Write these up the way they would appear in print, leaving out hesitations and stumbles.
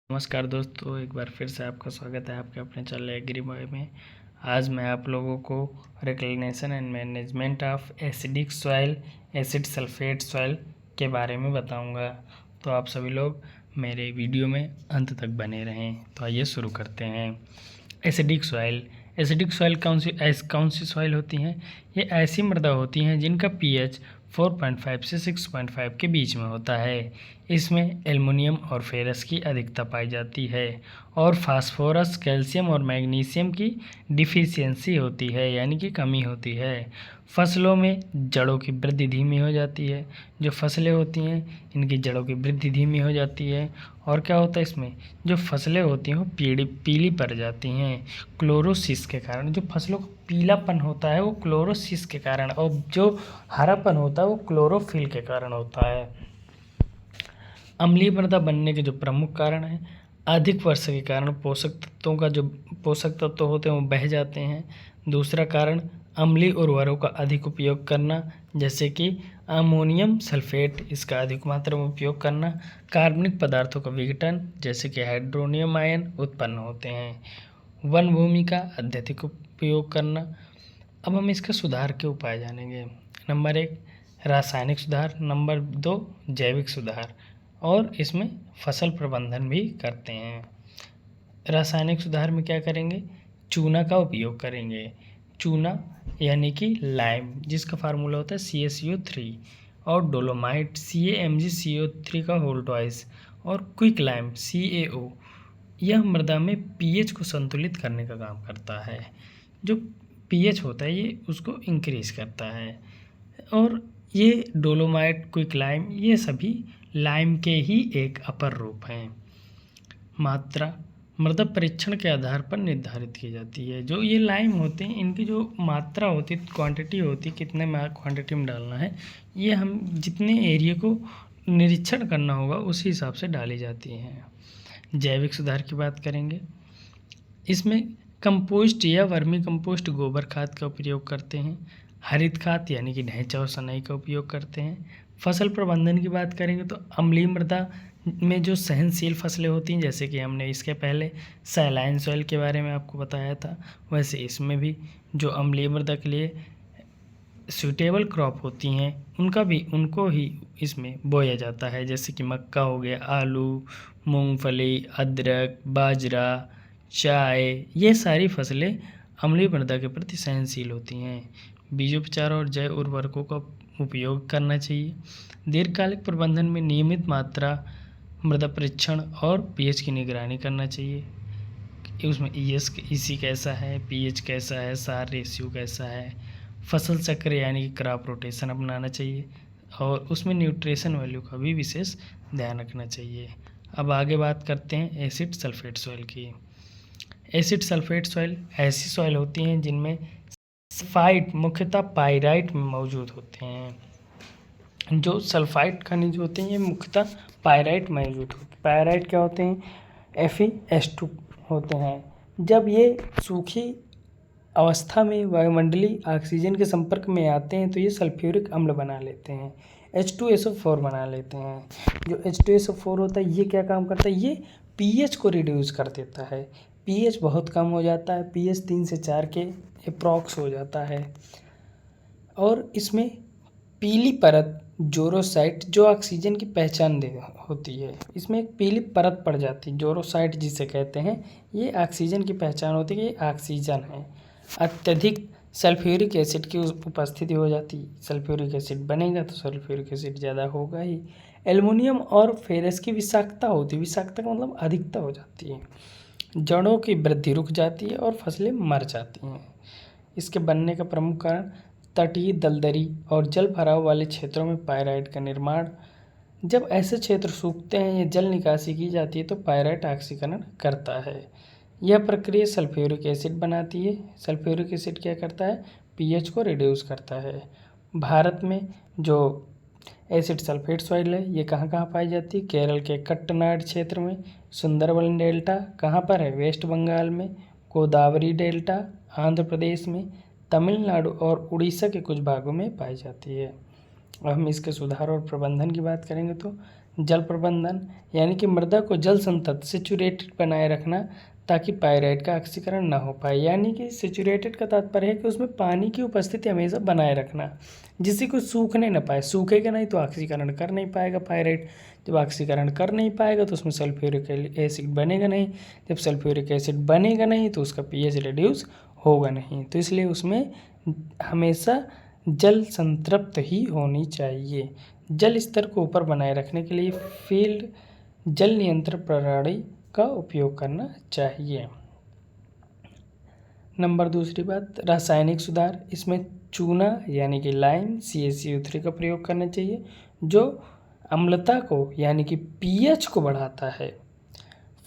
नमस्कार दोस्तों, एक बार फिर से आपका स्वागत है आपके अपने चैनल एग्री बॉय में। आज मैं आप लोगों को reclamation and management of acidic soil, acid sulphate soil के बारे में बताऊंगा। तो आप सभी लोग मेरे वीडियो में अंत तक बने रहें। तो आइए शुरू करते हैं। एसिडिक सॉइल कौन सी सॉइल होती हैं? ये ऐसी मृदा होती हैं जिनका पीएच 4.5 से 6.5 के बीच में होता है। इसमें एल्युमिनियम और फेरस की अधिकता पाई जाती है और फास्फोरस, कैल्शियम और मैग्नीशियम की डिफिशियंसी होती है, यानी कि कमी होती है। फसलों में जड़ों की वृद्धि धीमी हो जाती है। जो फसलें होती हैं इनकी जड़ों की वृद्धि धीमी हो जाती है। और क्या होता है इसमें, जो फसलें होती हैं वो पीली पड़ जाती हैं क्लोरोसिस के कारण। जो फसलों का पीलापन होता है वो क्लोरोसिस के कारण, और जो हरापन होता है वो क्लोरोफिल के कारण होता है। अम्लीय मृदा बनने के जो प्रमुख कारण हैं, अधिक वर्षा के कारण पोषक तत्व होते हैं वो बह जाते हैं। दूसरा कारण अम्लीय उर्वरकों का अधिक उपयोग करना, जैसे कि अमोनियम सल्फेट, इसका अधिक मात्रा में उपयोग करना। कार्बनिक पदार्थों का विघटन, जैसे कि हाइड्रोनियम आयन उत्पन्न होते हैं। वन भूमि का अत्यधिक उपयोग करना। अब हम इसका सुधार के उपाय जानेंगे। नंबर 1 रासायनिक सुधार, नंबर 2 जैविक सुधार, और इसमें फसल प्रबंधन भी करते हैं। रासायनिक सुधार में क्या करेंगे? चूना का उपयोग करेंगे। चूना यानी कि लाइम, जिसका फार्मूला होता है CaCO3, और डोलोमाइट CaMgCO3 का होल ट्वाइस, और क्विक लाइम CaO, यह मृदा में पीएच को संतुलित करने का काम करता है। जो पीएच होता है ये उसको इंक्रीज करता है। और ये डोलोमाइट, क्विक लाइम, ये सभी लाइम के ही एक अपर रूप हैं। मात्रा मृदा परीक्षण के आधार पर निर्धारित की जाती है। जो ये लाइम होते हैं इनकी जो मात्रा होती है, क्वांटिटी होती है, कितने क्वांटिटी में डालना है, ये हम जितने एरिया को निरीक्षण करना होगा उसी हिसाब से डाली जाती हैं। जैविक सुधार की बात करेंगे। इसमें कंपोस्ट या वर्मी कंपोस्ट, गोबर खाद का उपयोग करते हैं। हरित खाद यानी कि ढैंचा और सनई का उपयोग करते हैं। फसल प्रबंधन की बात करेंगे तो अम्लीय मृदा में जो सहनशील फसलें होती हैं, जैसे कि हमने इसके पहले सैलाइन सॉइल के बारे में आपको बताया था, वैसे इसमें भी जो अम्लीय मृदा के लिए सूटेबल क्रॉप होती हैं उनको ही इसमें बोया जाता है, जैसे कि मक्का हो गया, आलू, मूंगफली, अदरक, बाजरा, चाय, ये सारी फसलें अम्लीय मृदा के प्रति सहनशील होती हैं। बीजोपचार और जैव उर्वरकों का उपयोग करना चाहिए। दीर्घकालिक प्रबंधन में नियमित मात्रा मृदा परीक्षण और पीएच की निगरानी करना चाहिए। उसमें EC कैसा है, पीएच कैसा है, सार रेशियो कैसा है। फसल चक्र यानी कि क्रॉप रोटेशन अपनाना चाहिए, और उसमें न्यूट्रिशन वैल्यू का भी विशेष ध्यान रखना चाहिए। अब आगे बात करते हैं एसिड सल्फेट सॉइल की। एसिड सल्फेट सॉइल ऐसी सॉइल होती हैं जिनमें सल्फाइड मुख्यतः पाइराइट में मौजूद होते हैं। जो सल्फाइड खनिज होते हैं ये मुख्यतः पाइराइट मौजूद होते हैं। पाइराइट क्या होते हैं? Fe2 होते हैं। जब ये सूखी अवस्था में वायुमंडलीय ऑक्सीजन के संपर्क में आते हैं तो ये सल्फ्यूरिक अम्ल बना लेते हैं, H2SO4 बना लेते हैं। जो H2SO4 होता है ये क्या काम करता है? ये पीएच को रिड्यूस कर देता है। पीएच बहुत कम हो जाता है, पीएच 3 से 4 के अप्रॉक्स हो जाता है। और इसमें पीली परत जोरोसाइट, जो ऑक्सीजन की पहचान होती है, इसमें एक पीली परत पड़ जाती है, जोरोसाइट जिसे कहते हैं, ये ऑक्सीजन की पहचान होती है कि ये ऑक्सीजन है। अत्यधिक सल्फ्यूरिक एसिड की उपस्थिति हो जाती है। सल्फ्यूरिक एसिड बनेगा तो सल्फ्यूरिक एसिड ज़्यादा होगा ही। एल्युमिनियम और फेरस की विषाक्तता होती है। विषाक्तता का मतलब अधिकता हो जाती है। जड़ों की वृद्धि रुक जाती है और फसलें मर जाती हैं। इसके बनने का प्रमुख कारण तटीय, दलदली और जल भराव वाले क्षेत्रों में पाइराइट का निर्माण। जब ऐसे क्षेत्र सूखते हैं या जल निकासी की जाती है तो पाइराइट ऑक्सीकरण करता है। यह प्रक्रिया सल्फ्यूरिक एसिड बनाती है। सल्फ्यूरिक एसिड क्या करता है? पीएच को रिड्यूस करता है। भारत में जो एसिड सल्फेट सॉइल है ये कहाँ कहाँ पाई जाती है? केरल के कट्टनाड क्षेत्र में, सुंदरबन डेल्टा कहाँ पर है? वेस्ट बंगाल में, गोदावरी डेल्टा आंध्र प्रदेश में, तमिलनाडु और उड़ीसा के कुछ भागों में पाई जाती है। अब हम इसके सुधार और प्रबंधन की बात करेंगे तो जल प्रबंधन यानी कि मृदा को जल संतत सेचुरेटेड बनाए रखना ताकि पाइराइट का ऑक्सीकरण ना हो पाए। यानी कि सेचुरेटेड का तात्पर्य है कि उसमें पानी की उपस्थिति हमेशा बनाए रखना, जिससे कुछ सूखने ना पाए। सूखेगा नहीं तो ऑक्सीकरण कर नहीं पाएगा पाइराइट। जब ऑक्सीकरण कर नहीं पाएगा तो उसमें सल्फ्यूरिक एसिड बनेगा नहीं। जब सल्फ्यूरिक एसिड बनेगा नहीं तो उसका पीएच रिड्यूस होगा नहीं। तो इसलिए उसमें हमेशा जल संतृप्त ही होनी चाहिए। जल स्तर को ऊपर बनाए रखने के लिए फील्ड जल नियंत्रण प्रणाली का उपयोग करना चाहिए। नंबर दूसरी बात, रासायनिक सुधार। इसमें चूना यानी कि लाइम CaCO3 का प्रयोग करना चाहिए, जो अम्लता को यानी कि पीएच को बढ़ाता है।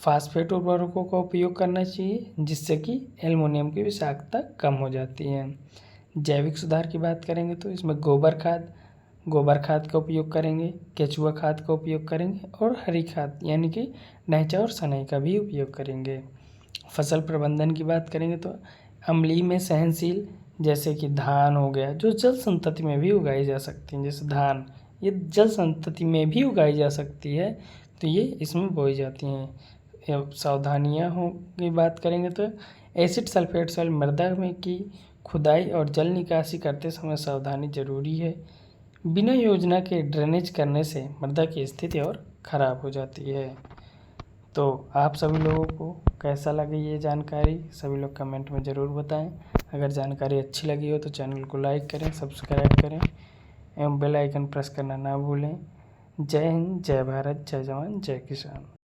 फास्फेट उर्वरकों का उपयोग करना चाहिए, जिससे कि एल्युमिनियम की विषाक्तता कम हो जाती है। जैविक सुधार की बात करेंगे तो इसमें गोबर खाद का उपयोग करेंगे, केचुआ खाद का उपयोग करेंगे और हरी खाद यानी कि नैचा और सनई का भी उपयोग करेंगे। फसल प्रबंधन की बात करेंगे तो अम्लीय में सहनशील जैसे कि धान हो गया, जो जल संतति में भी उगाई जा सकती हैं। जैसे धान ये जल संतति में भी उगाई जा सकती है, तो ये इसमें बोई जाती हैं। सावधानियाँ की बात करेंगे तो एसिड सल्फेट सॉइल मृदा में की खुदाई और जल निकासी करते समय सावधानी जरूरी है। बिना योजना के ड्रेनेज करने से मृदा की स्थिति और ख़राब हो जाती है। तो आप सभी लोगों को कैसा लगे ये जानकारी, सभी लोग कमेंट में ज़रूर बताएं। अगर जानकारी अच्छी लगी हो तो चैनल को लाइक करें, सब्सक्राइब करें एवं बेल आइकन प्रेस करना ना भूलें। जय हिंद, जय भारत, जय जवान, जय किसान।